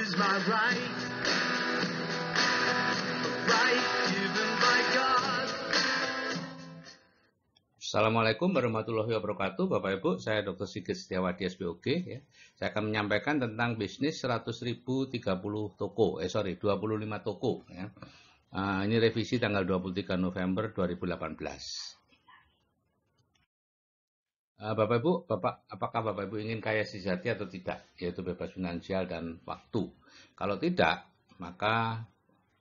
is my right, a right given by God. Assalamualaikum warahmatullahi wabarakatuh, Bapak Ibu. Saya Dr. Sigit Setiawadi SPOG. Ya. Saya akan menyampaikan tentang bisnis 100.000 25 toko. Ya. Ini revisi tanggal 23 November 2018. Bapak Ibu, apakah Bapak Ibu ingin kaya sejati atau tidak? Yaitu bebas finansial dan waktu. Kalau tidak, maka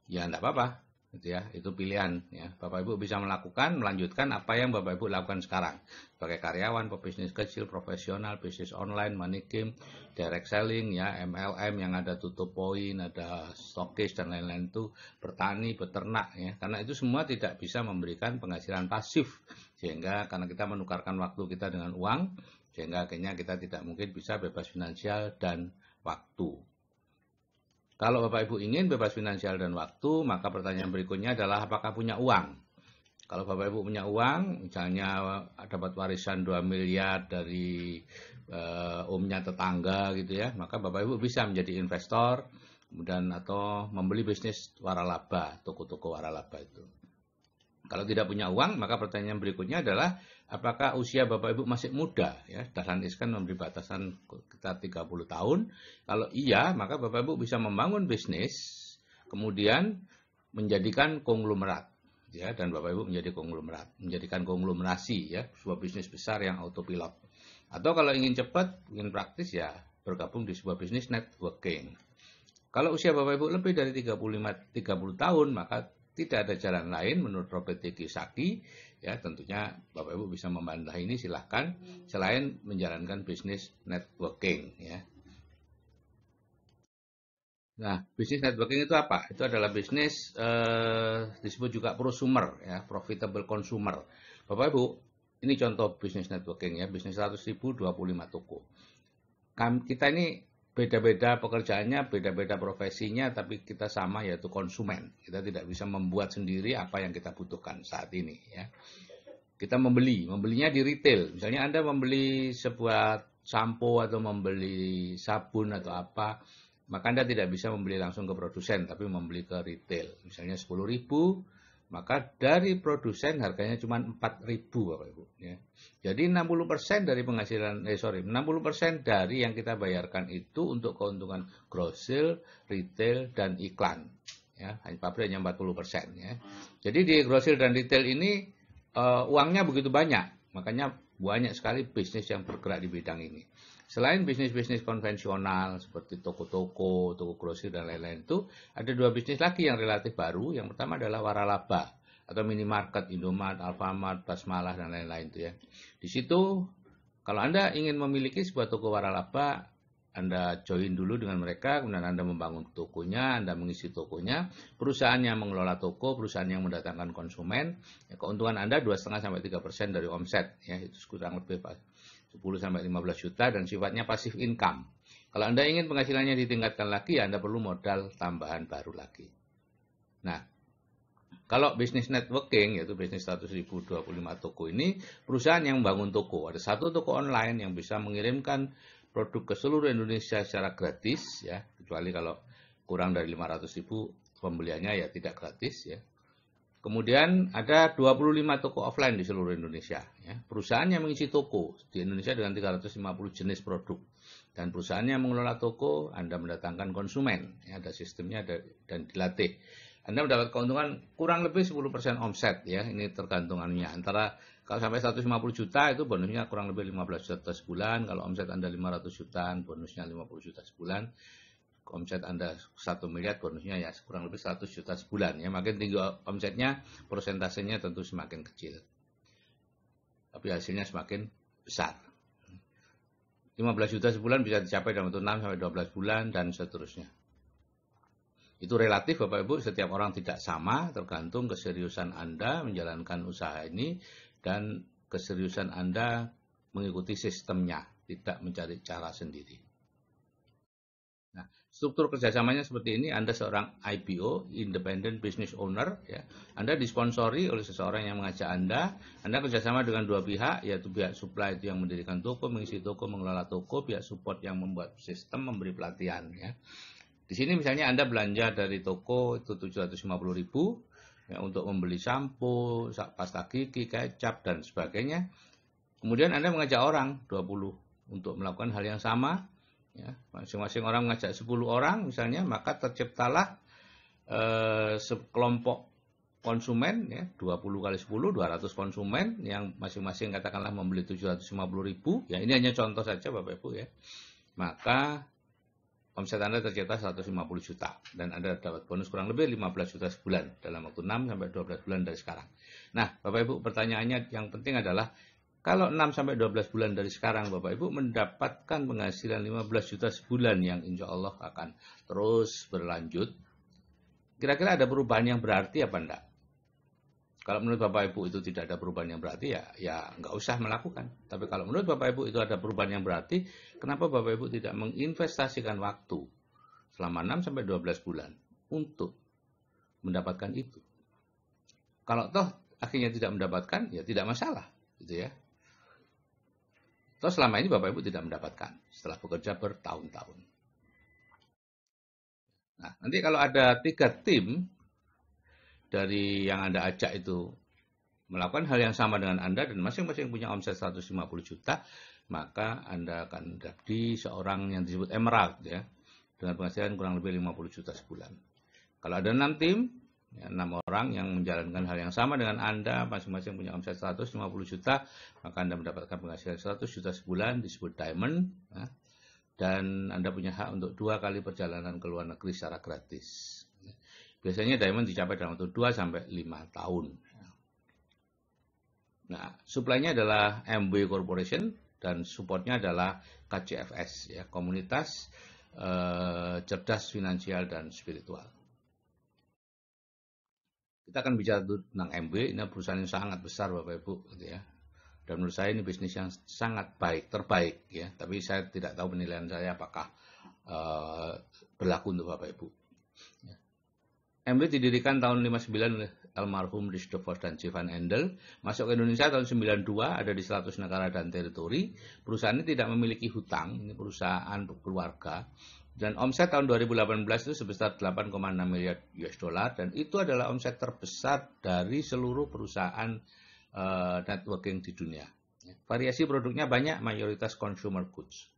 ya tidak apa-apa. Gitu ya, itu pilihan ya. Bapak Ibu bisa melanjutkan apa yang Bapak Ibu lakukan sekarang sebagai karyawan, pebisnis kecil, profesional, bisnis online, money game, direct selling ya, MLM yang ada tutup poin, ada stokis dan lain-lain, itu bertani, beternak ya. Karena itu semua tidak bisa memberikan penghasilan pasif, sehingga karena kita menukarkan waktu kita dengan uang, sehingga akhirnya kita tidak mungkin bisa bebas finansial dan waktu. Kalau Bapak Ibu ingin bebas finansial dan waktu, maka pertanyaan berikutnya adalah apakah punya uang? Kalau Bapak Ibu punya uang, misalnya dapat warisan 2 miliar dari omnya tetangga gitu ya, maka Bapak Ibu bisa menjadi investor, kemudian atau membeli bisnis waralaba, toko-toko waralaba itu. Kalau tidak punya uang, maka pertanyaan berikutnya adalah apakah usia Bapak Ibu masih muda? Ya, Dahlan Iskan memberi batasan sekitar 30 tahun. Kalau iya, maka Bapak Ibu bisa membangun bisnis, kemudian menjadikan konglomerat. Ya, dan Bapak Ibu menjadi konglomerat, menjadikan konglomerasi ya, sebuah bisnis besar yang autopilot. Atau kalau ingin cepat, ingin praktis ya, bergabung di sebuah bisnis networking. Kalau usia Bapak Ibu lebih dari 30 tahun, maka tidak ada jalan lain menurut Robert T. Kiyosaki, ya tentunya Bapak Ibu bisa membantah ini, silahkan, selain menjalankan bisnis networking. Ya. Nah, bisnis networking itu apa? Itu adalah bisnis disebut juga prosumer, ya, profitable consumer. Bapak Ibu, ini contoh bisnis networking ya, bisnis 100.000 25 toko. Kita ini beda-beda pekerjaannya, beda-beda profesinya, tapi kita sama, yaitu konsumen. Kita tidak bisa membuat sendiri apa yang kita butuhkan saat ini. Ya. Kita membelinya di retail. Misalnya Anda membeli sebuah sampo atau membeli sabun atau apa, maka Anda tidak bisa membeli langsung ke produsen, tapi membeli ke retail. Misalnya 10.000, maka dari produsen harganya cuma 4.000 Bapak Ibu. Ya. Jadi 60% dari penghasilan, 60% dari yang kita bayarkan itu untuk keuntungan grosir, retail, dan iklan. Ya, pabrik hanya 40%. Ya. Jadi di grosir dan retail ini uangnya begitu banyak, makanya banyak sekali bisnis yang bergerak di bidang ini. Selain bisnis-bisnis konvensional seperti toko-toko, toko grosir dan lain-lain, itu ada dua bisnis lagi yang relatif baru. Yang pertama adalah waralaba atau minimarket, Indomart, Alfamart, Basmalah dan lain-lain itu ya. Di situ kalau Anda ingin memiliki sebuah toko waralaba, Anda join dulu dengan mereka, kemudian Anda membangun tokonya, Anda mengisi tokonya, perusahaan yang mengelola toko, perusahaan yang mendatangkan konsumen, ya, keuntungan Anda 2,5-3% dari omset, ya itu kurang lebih 10-15 juta dan sifatnya pasif income. Kalau Anda ingin penghasilannya ditingkatkan lagi, Anda perlu modal tambahan baru lagi. Nah, kalau bisnis networking, yaitu bisnis 100.000 25 toko ini, perusahaan yang membangun toko. Ada satu toko online yang bisa mengirimkan produk ke seluruh Indonesia secara gratis, ya, kecuali kalau kurang dari 500.000 pembeliannya ya tidak gratis, ya. Kemudian ada 25 toko offline di seluruh Indonesia. Ya. Perusahaan yang mengisi toko di Indonesia dengan 350 jenis produk. Dan perusahaan yang mengelola toko, Anda mendatangkan konsumen. Ya, ada sistemnya dan dilatih. Anda mendapat keuntungan kurang lebih 10% omset. Ya. Ini tergantungannya. Antara kalau sampai 150 juta itu bonusnya kurang lebih 15 juta sebulan. Kalau omset Anda 500 jutaan, bonusnya 50 juta sebulan. Omset Anda 1 miliar, bonusnya ya kurang lebih 100 juta sebulan. Ya, makin tinggi omsetnya, persentasenya tentu semakin kecil. Tapi hasilnya semakin besar. 15 juta sebulan bisa dicapai dalam waktu 6-12 bulan dan seterusnya. Itu relatif Bapak Ibu, setiap orang tidak sama, tergantung keseriusan Anda menjalankan usaha ini dan keseriusan Anda mengikuti sistemnya, tidak mencari cara sendiri. Nah, struktur kerjasamanya seperti ini. Anda seorang IPO, Independent Business Owner, ya. Anda disponsori oleh seseorang yang mengajak Anda kerjasama dengan dua pihak, yaitu pihak supply itu yang mendirikan toko, mengisi toko, mengelola toko, pihak support yang membuat sistem, memberi pelatihan, ya. Di sini misalnya Anda belanja dari toko itu 750.000 ya, untuk membeli sampo, pasta gigi, kecap dan sebagainya. Kemudian Anda mengajak orang 20 untuk melakukan hal yang sama, ya, masing-masing orang mengajak 10 orang misalnya, maka terciptalah sekelompok konsumen, ya, 20 kali 10, 200 konsumen yang masing-masing katakanlah membeli 750.000, ya ini hanya contoh saja Bapak Ibu ya. Maka omset Anda tercipta 150 juta dan Anda dapat bonus kurang lebih 15 juta sebulan dalam waktu 6 sampai 12 bulan dari sekarang. Nah, Bapak Ibu, pertanyaannya yang penting adalah kalau 6 sampai 12 bulan dari sekarang Bapak Ibu mendapatkan penghasilan 15 juta sebulan yang insya Allah akan terus berlanjut, kira-kira ada perubahan yang berarti apa enggak? Kalau menurut Bapak Ibu itu tidak ada perubahan yang berarti, ya nggak usah melakukan. Tapi kalau menurut Bapak Ibu itu ada perubahan yang berarti, kenapa Bapak Ibu tidak menginvestasikan waktu selama 6 sampai 12 bulan untuk mendapatkan itu? Kalau toh akhirnya tidak mendapatkan, ya tidak masalah, gitu ya. Toh selama ini Bapak Ibu tidak mendapatkan setelah bekerja bertahun-tahun. Nah, nanti kalau ada 3 tim dari yang Anda ajak itu melakukan hal yang sama dengan Anda dan masing-masing punya omset 150 juta, maka Anda akan menjadi seorang yang disebut emerald ya, dengan penghasilan kurang lebih 50 juta sebulan. Kalau ada 6 tim, ya, 6 orang yang menjalankan hal yang sama dengan Anda, masing-masing punya omset 150 juta, maka Anda mendapatkan penghasilan 100 juta sebulan, disebut diamond, ya, dan Anda punya hak untuk 2 kali perjalanan ke luar negeri secara gratis. Biasanya diamond dicapai dalam waktu 2 sampai 5 tahun. Nah, supply-nya adalah MW Corporation dan supportnya adalah KCFS, ya, Komunitas Cerdas Finansial dan Spiritual. Kita akan bicara tentang MW, ini perusahaan yang sangat besar Bapak Ibu, gitu ya. Dan menurut saya ini bisnis yang sangat baik, terbaik, ya. Tapi saya tidak tahu penilaian saya apakah berlaku untuk Bapak Ibu. Ya. MW didirikan tahun 59 oleh almarhum Rich DeVos dan Jevan Endel. Masuk ke Indonesia tahun 92, ada di 100 negara dan teritori. Perusahaan ini tidak memiliki hutang, ini perusahaan keluarga. Dan omset tahun 2018 itu sebesar 8,6 miliar US dollar dan itu adalah omset terbesar dari seluruh perusahaan networking di dunia. Variasi produknya banyak, mayoritas consumer goods.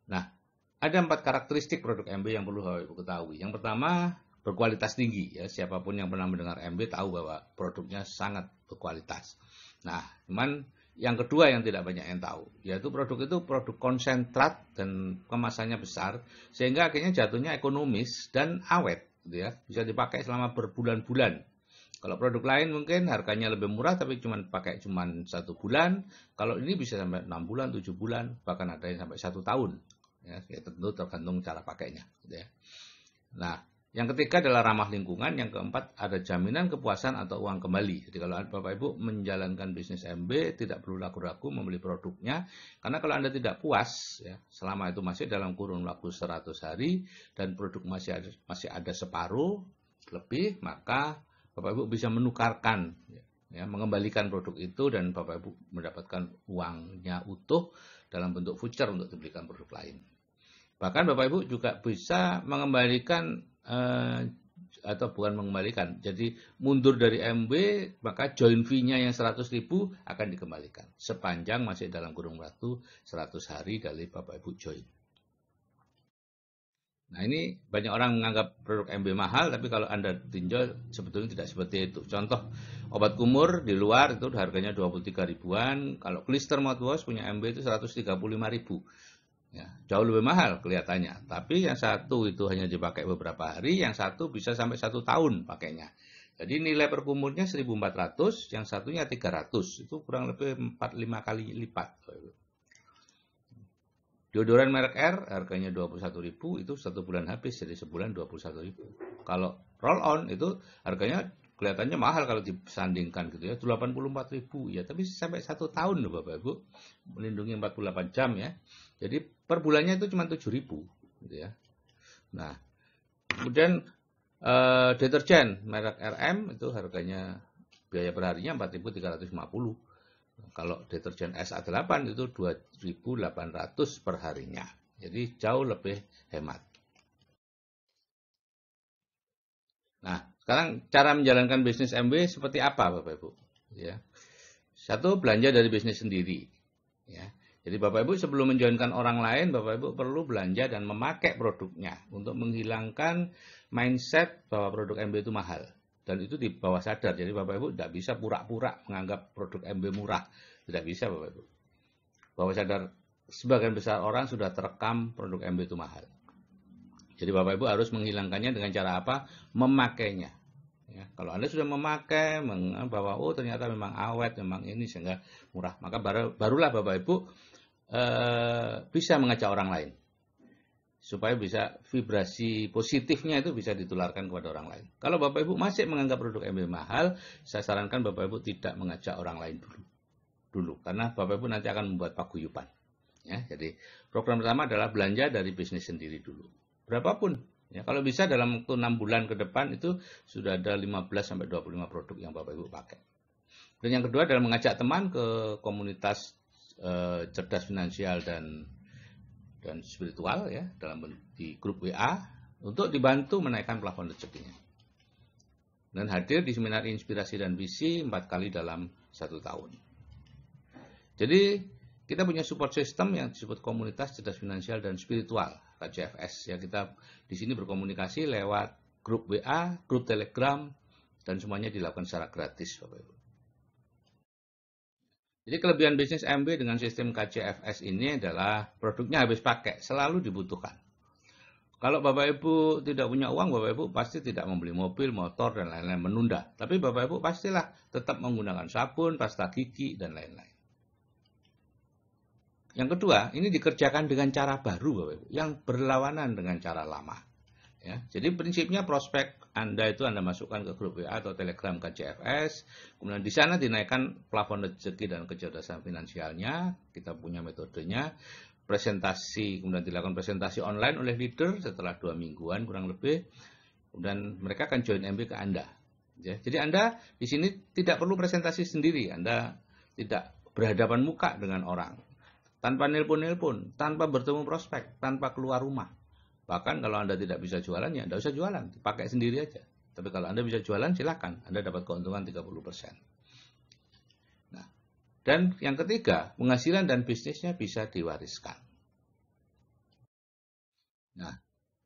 Nah, ada 4 karakteristik produk MW yang perlu Bapak Ibu ketahui. Yang pertama, berkualitas tinggi, ya, siapapun yang pernah mendengar MW tahu bahwa produknya sangat berkualitas. Nah, cuman yang kedua yang tidak banyak yang tahu, yaitu produk itu produk konsentrat dan kemasannya besar, sehingga akhirnya jatuhnya ekonomis dan awet, gitu ya, bisa dipakai selama berbulan-bulan. Kalau produk lain mungkin harganya lebih murah tapi pakai 1 bulan, kalau ini bisa sampai 6 bulan, 7 bulan, bahkan ada yang sampai 1 tahun. Ya, tentu tergantung cara pakainya, gitu ya. Nah, yang ketiga adalah ramah lingkungan, yang keempat ada jaminan kepuasan atau uang kembali. Jadi kalau Bapak Ibu menjalankan bisnis MB tidak perlu ragu-ragu membeli produknya, karena kalau Anda tidak puas, ya, selama itu masih dalam kurun waktu 100 hari dan produk masih ada separuh lebih, maka Bapak Ibu bisa menukarkan, ya, mengembalikan produk itu dan Bapak Ibu mendapatkan uangnya utuh dalam bentuk voucher untuk dibelikan produk lain. Bahkan Bapak Ibu juga bisa mengembalikan atau bukan mengembalikan, jadi mundur dari MB, maka join fee-nya yang 100.000 akan dikembalikan sepanjang masih dalam kurun waktu 100 hari dari Bapak Ibu join. Nah, ini banyak orang menganggap produk MB mahal, tapi kalau Anda tinjau sebetulnya tidak seperti itu. Contoh, obat kumur di luar itu harganya 23 ribuan, kalau Klister mouthwash punya MB itu 135.000. Ya, jauh lebih mahal kelihatannya. Tapi yang satu itu hanya dipakai beberapa hari, yang satu bisa sampai 1 tahun pakainya. Jadi nilai per kumurnya 1.400, yang satunya 300. Itu kurang lebih 4-5 kali lipat. Deodoran merek R harganya 21.000, itu 1 bulan habis, jadi sebulan 21.000. Kalau roll on itu harganya kelihatannya mahal kalau disandingkan gitu ya, 84.000 ya, tapi sampai 1 tahun loh Bapak Ibu, melindungi 48 jam ya. Jadi per bulannya itu cuma 7.000 gitu ya. Nah, kemudian deterjen merek RM itu harganya biaya perharinya 4.350. Kalau deterjen SA8 itu 2.800 per harinya. Jadi jauh lebih hemat. Nah, sekarang cara menjalankan bisnis MB seperti apa, Bapak Ibu? Ya. Satu, belanja dari bisnis sendiri. Ya. Jadi Bapak Ibu sebelum menjoinkan orang lain, Bapak Ibu perlu belanja dan memakai produknya untuk menghilangkan mindset bahwa produk MB itu mahal. Dan itu di bawah sadar. Jadi Bapak Ibu tidak bisa pura-pura menganggap produk MB murah. Tidak bisa Bapak Ibu. Bawah sadar sebagian besar orang sudah terekam produk MB itu mahal. Jadi Bapak Ibu harus menghilangkannya dengan cara apa? Memakainya. Ya, kalau Anda sudah memakai, bahwa oh ternyata memang awet, memang ini sehingga murah, maka barulah Bapak Ibu bisa mengajak orang lain. Supaya bisa vibrasi positifnya itu bisa ditularkan kepada orang lain. Kalau Bapak Ibu masih menganggap produk MB mahal, saya sarankan Bapak Ibu tidak mengajak orang lain dulu. Karena Bapak Ibu nanti akan membuat paguyuban. Ya, jadi program pertama adalah belanja dari bisnis sendiri dulu. Berapapun. Ya, kalau bisa dalam waktu 6 bulan ke depan itu sudah ada 15-25 produk yang Bapak Ibu pakai. Dan yang kedua adalah mengajak teman ke komunitas cerdas finansial dan spiritual ya di grup WA untuk dibantu menaikkan plafon rezekinya. Dan hadir di seminar inspirasi dan visi 4 kali dalam 1 tahun. Jadi kita punya support system yang disebut komunitas cerdas finansial dan spiritual KCFS ya, kita di sini berkomunikasi lewat grup WA, grup Telegram dan semuanya dilakukan secara gratis Bapak Ibu. Jadi kelebihan bisnis MB dengan sistem KCFS ini adalah produknya habis pakai, selalu dibutuhkan. Kalau Bapak Ibu tidak punya uang, Bapak Ibu pasti tidak membeli mobil, motor, dan lain-lain, menunda. Tapi Bapak Ibu pastilah tetap menggunakan sabun, pasta gigi, dan lain-lain. Yang kedua, ini dikerjakan dengan cara baru Bapak Ibu, yang berlawanan dengan cara lama. Ya, jadi prinsipnya prospek Anda itu Anda masukkan ke grup WA atau Telegram KCFS, kemudian di sana dinaikkan plafon rezeki dan kecerdasan finansialnya, kita punya metodenya, presentasi, kemudian dilakukan presentasi online oleh leader setelah 2 mingguan kurang lebih, kemudian mereka akan join MB ke Anda. Ya, jadi Anda di sini tidak perlu presentasi sendiri, Anda tidak berhadapan muka dengan orang, tanpa nelpon-nelpon, tanpa bertemu prospek, tanpa keluar rumah. Bahkan kalau Anda tidak bisa jualan, ya Anda usah jualan, pakai sendiri aja. Tapi kalau Anda bisa jualan, silakan. Anda dapat keuntungan 30%. Nah, dan yang ketiga, penghasilan dan bisnisnya bisa diwariskan. Nah,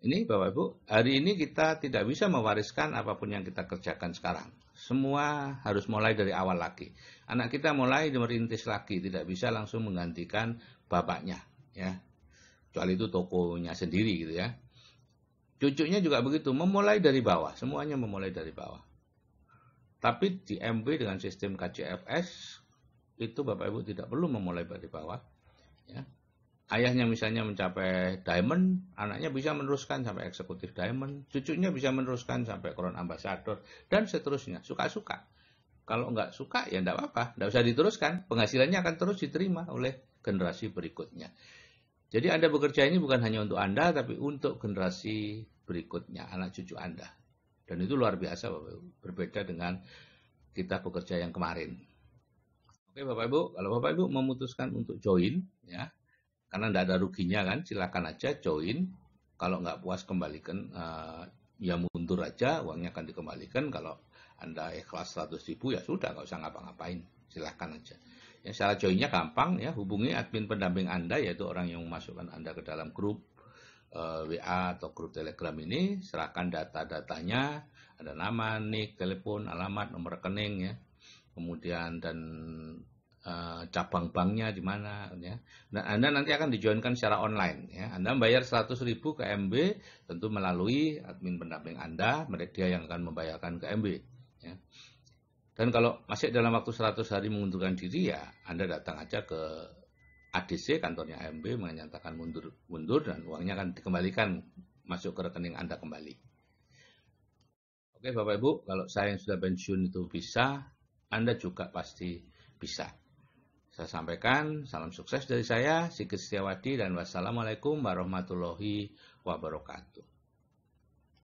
ini Bapak Ibu, hari ini kita tidak bisa mewariskan apapun yang kita kerjakan sekarang. Semua harus mulai dari awal lagi. Anak kita mulai merintis lagi, tidak bisa langsung menggantikan bapaknya, ya. Kecuali itu tokonya sendiri gitu ya. Cucunya juga begitu, memulai dari bawah, semuanya memulai dari bawah. Tapi di MB dengan sistem KCFS itu Bapak Ibu tidak perlu memulai dari bawah. Ya. Ayahnya misalnya mencapai diamond, anaknya bisa meneruskan sampai eksekutif diamond, cucunya bisa meneruskan sampai crown ambassador dan seterusnya. Suka-suka. Kalau nggak suka ya nggak apa-apa, nggak usah diteruskan. Penghasilannya akan terus diterima oleh generasi berikutnya. Jadi Anda bekerja ini bukan hanya untuk Anda, tapi untuk generasi berikutnya, anak cucu Anda. Dan itu luar biasa, Bapak Ibu. Berbeda dengan kita bekerja yang kemarin. Oke Bapak Ibu, kalau Bapak Ibu memutuskan untuk join, ya, karena tidak ada ruginya kan, silakan aja join. Kalau nggak puas kembalikan, ya mundur aja, uangnya akan dikembalikan. Kalau Anda ikhlas 100.000 ya sudah, nggak usah ngapa-ngapain, silakan aja. Ya, cara joinnya gampang ya, hubungi admin pendamping Anda, yaitu orang yang memasukkan Anda ke dalam grup WA atau grup Telegram ini, serahkan data-datanya, ada nama, nik, telepon, alamat, nomor rekening ya, kemudian dan cabang banknya di mana ya. Dan Anda nanti akan dijoinkan secara online ya. Anda bayar 100.000 ke MB tentu melalui admin pendamping Anda, mereka yang akan membayarkan ke MB ya. Dan kalau masih dalam waktu 100 hari mengundurkan diri ya Anda datang aja ke ADC kantornya MB menyatakan mundur dan uangnya akan dikembalikan masuk ke rekening Anda kembali. Oke Bapak Ibu, kalau saya yang sudah pensiun itu bisa, Anda juga pasti bisa. Saya sampaikan, salam sukses dari saya, Sigit Setiawadi, dan wassalamualaikum warahmatullahi wabarakatuh.